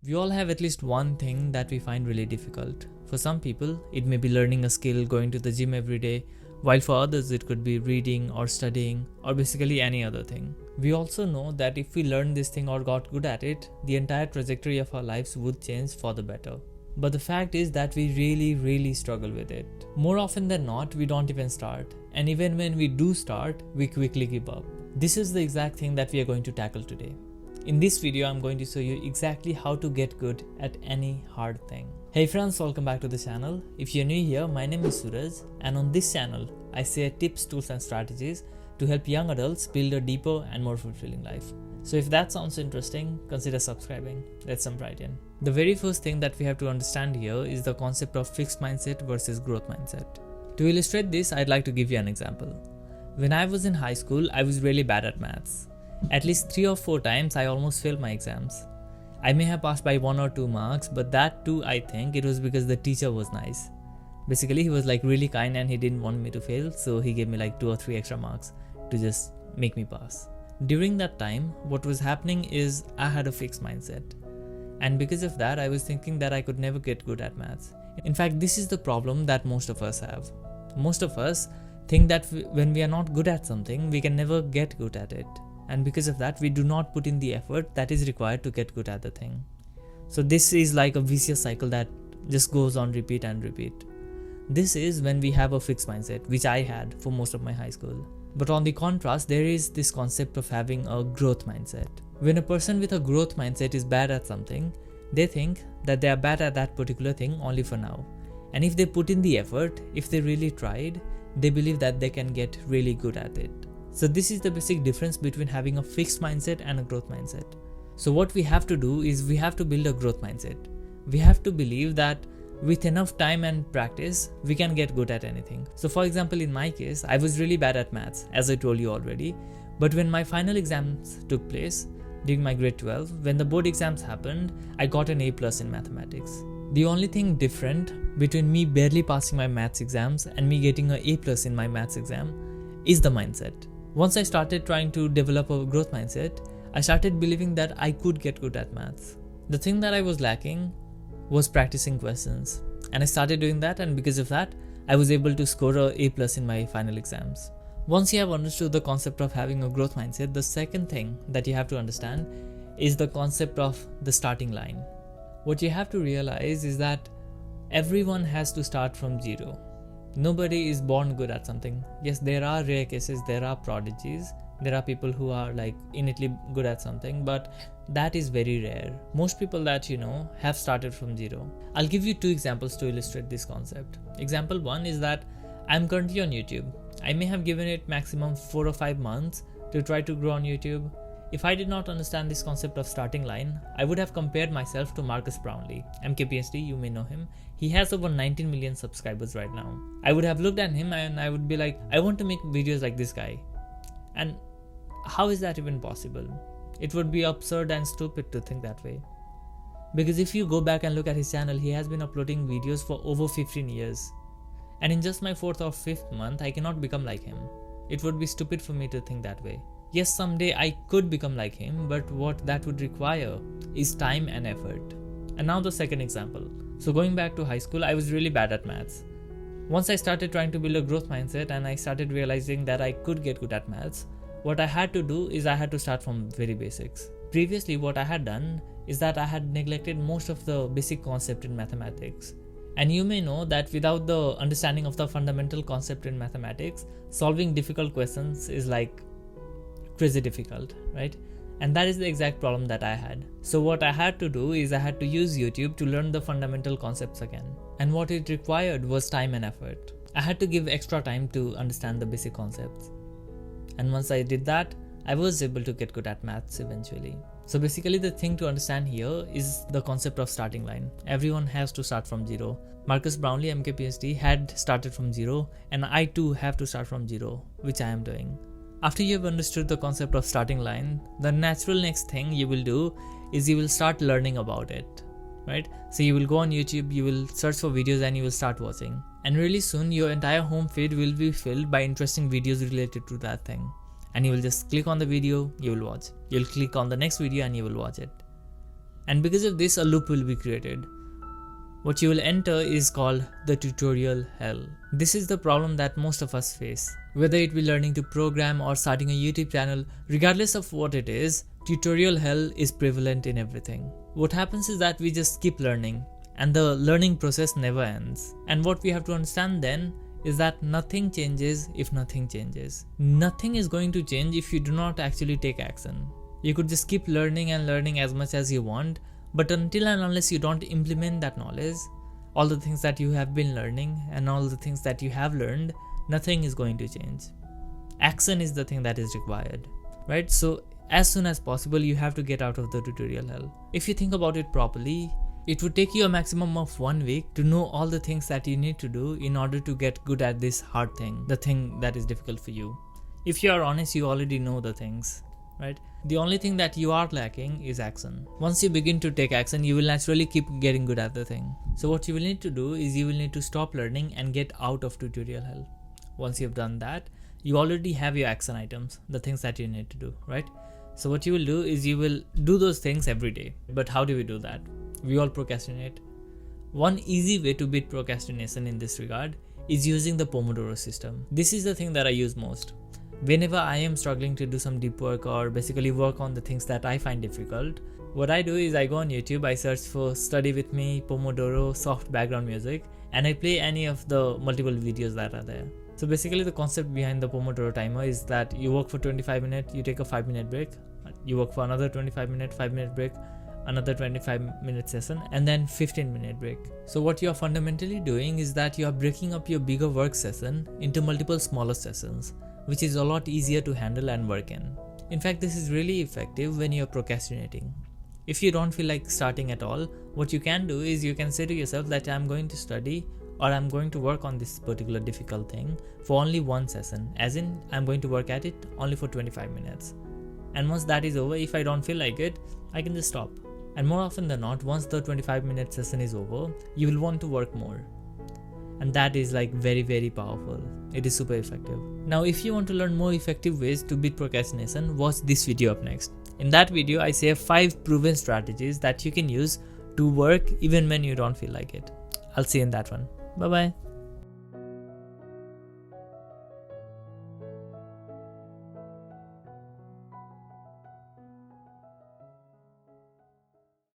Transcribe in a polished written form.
We all have at least one thing that we find really difficult. For some people, it may be learning a skill, going to the gym every day, while for others it could be reading or studying or basically any other thing. We also know that if we learned this thing or got good at it, the entire trajectory of our lives would change for the better. But the fact is that we really struggle with it. More often than not, we don't even start. And even when we do start, we quickly give up. This is the exact thing that we are going to tackle today. In this video, I'm going to show you exactly how to get good at any hard thing. Hey friends, welcome back to the channel. If you're new here, my name is Suraj, and on this channel, I share tips, tools and strategies to help young adults build a deeper and more fulfilling life. So if that sounds interesting, consider subscribing. Let's jump right in. The very first thing that we have to understand here is the concept of fixed mindset versus growth mindset. To illustrate this, I'd like to give you an example. When I was in high school, I was really bad at maths. At least 3 or 4 times, I almost failed my exams. I may have passed by 1 or 2 marks, but that too, I think it was because the teacher was nice. Basically, he was like really kind and he didn't want me to fail, so he gave me like 2 or 3 extra marks to just make me pass. During that time, what was happening is I had a fixed mindset. And because of that, I was thinking that I could never get good at maths. In fact, this is the problem that most of us have. Most of us think that when we are not good at something, we can never get good at it. And because of that, we do not put in the effort that is required to get good at the thing. So this is like a vicious cycle that just goes on repeat and repeat. This is when we have a fixed mindset, which I had for most of my high school. But on the contrast, there is this concept of having a growth mindset. When a person with a growth mindset is bad at something, they think that they are bad at that particular thing only for now. And if they put in the effort, if they really tried, they believe that they can get really good at it. So this is the basic difference between having a fixed mindset and a growth mindset. So what we have to do is we have to build a growth mindset. We have to believe that with enough time and practice, we can get good at anything. So for example, in my case, I was really bad at maths, as I told you already. But when my final exams took place during my grade 12, when the board exams happened, I got an A+ in mathematics. The only thing different between me barely passing my maths exams and me getting an A+ in my maths exam is the mindset. Once I started trying to develop a growth mindset, I started believing that I could get good at maths. The thing that I was lacking was practicing questions. And I started doing that, and because of that, I was able to score an A+ in my final exams. Once you have understood the concept of having a growth mindset, the second thing that you have to understand is the concept of the starting line. What you have to realize is that everyone has to start from zero. Nobody is born good at something. Yes, there are rare cases, there are prodigies, there are people who are like innately good at something, but that is very rare. Most people that you know have started from zero. I'll give you 2 examples to illustrate this concept. Example 1 is that I'm currently on YouTube. I may have given it maximum 4 or 5 months to try to grow on YouTube. If I did not understand this concept of starting line, I would have compared myself to Marcus Brownlee, MKPhD, you may know him. He has over 19 million subscribers right now. I would have looked at him and I would be like, I want to make videos like this guy. And how is that even possible? It would be absurd and stupid to think that way. Because if you go back and look at his channel, he has been uploading videos for over 15 years. And in just my 4th or 5th month, I cannot become like him. It would be stupid for me to think that way. Yes, someday I could become like him, but what that would require is time and effort. And now the second example. So going back to high school, I was really bad at maths. Once I started trying to build a growth mindset and I started realizing that I could get good at maths, what I had to do is I had to start from very basics. Previously, what I had done is that I had neglected most of the basic concept in mathematics. And you may know that without the understanding of the fundamental concept in mathematics, solving difficult questions is like crazy difficult, right? And that is the exact problem that I had. So what I had to do is I had to use YouTube to learn the fundamental concepts again. And what it required was time and effort. I had to give extra time to understand the basic concepts. And once I did that, I was able to get good at maths eventually. So basically the thing to understand here is the concept of starting line. Everyone has to start from zero. Marcus Brownlee, MKPhD, had started from zero, and I too have to start from zero, which I am doing. After you have understood the concept of starting line, the natural next thing you will do is you will start learning about it, right? So you will go on YouTube, you will search for videos and you will start watching. And really soon your entire home feed will be filled by interesting videos related to that thing. And you will just click on the video, you will watch. You'll click on the next video and you will watch it. And because of this, a loop will be created. What you will enter is called the tutorial hell. This is the problem that most of us face. Whether it be learning to program or starting a YouTube channel, regardless of what it is, tutorial hell is prevalent in everything. What happens is that we just keep learning, and the learning process never ends. And what we have to understand then is that nothing changes if nothing changes. Nothing is going to change if you do not actually take action. You could just keep learning and learning as much as you want, but until and unless you don't implement that knowledge, all the things that you have been learning and all the things that you have learned, nothing is going to change. Action is the thing that is required, right? So as soon as possible, you have to get out of the tutorial hell. If you think about it properly, it would take you a maximum of 1 week to know all the things that you need to do in order to get good at this hard thing, the thing that is difficult for you. If you are honest, you already know the things, right? The only thing that you are lacking is action. Once you begin to take action, you will naturally keep getting good at the thing. So what you will need to do is you will need to stop learning and get out of tutorial hell. Once you've done that, you already have your action items, the things that you need to do, right? So what you will do is you will do those things every day. But how do we do that? We all procrastinate. One easy way to beat procrastination in this regard is using the Pomodoro system. This is the thing that I use most. Whenever I am struggling to do some deep work or basically work on the things that I find difficult, what I do is I go on YouTube, I search for study with me, Pomodoro, soft background music, and I play any of the multiple videos that are there. So basically the concept behind the Pomodoro timer is that you work for 25 minutes, you take a 5-minute break, you work for another 25 minutes, 5-minute break, another 25-minute session, and then 15-minute break. So what you are fundamentally doing is that you are breaking up your bigger work session into multiple smaller sessions, which is a lot easier to handle and work in. In fact, this is really effective when you're procrastinating. If you don't feel like starting at all, what you can do is you can say to yourself that I'm going to study or I'm going to work on this particular difficult thing for only one session, as in I'm going to work at it only for 25 minutes. And once that is over, if I don't feel like it, I can just stop. And more often than not, once the 25-minute session is over, you will want to work more. And that is like very, very powerful. It is super effective. Now, if you want to learn more effective ways to beat procrastination, watch this video up next. In that video, I share 5 proven strategies that you can use to work even when you don't feel like it. I'll see you in that one. Bye-bye.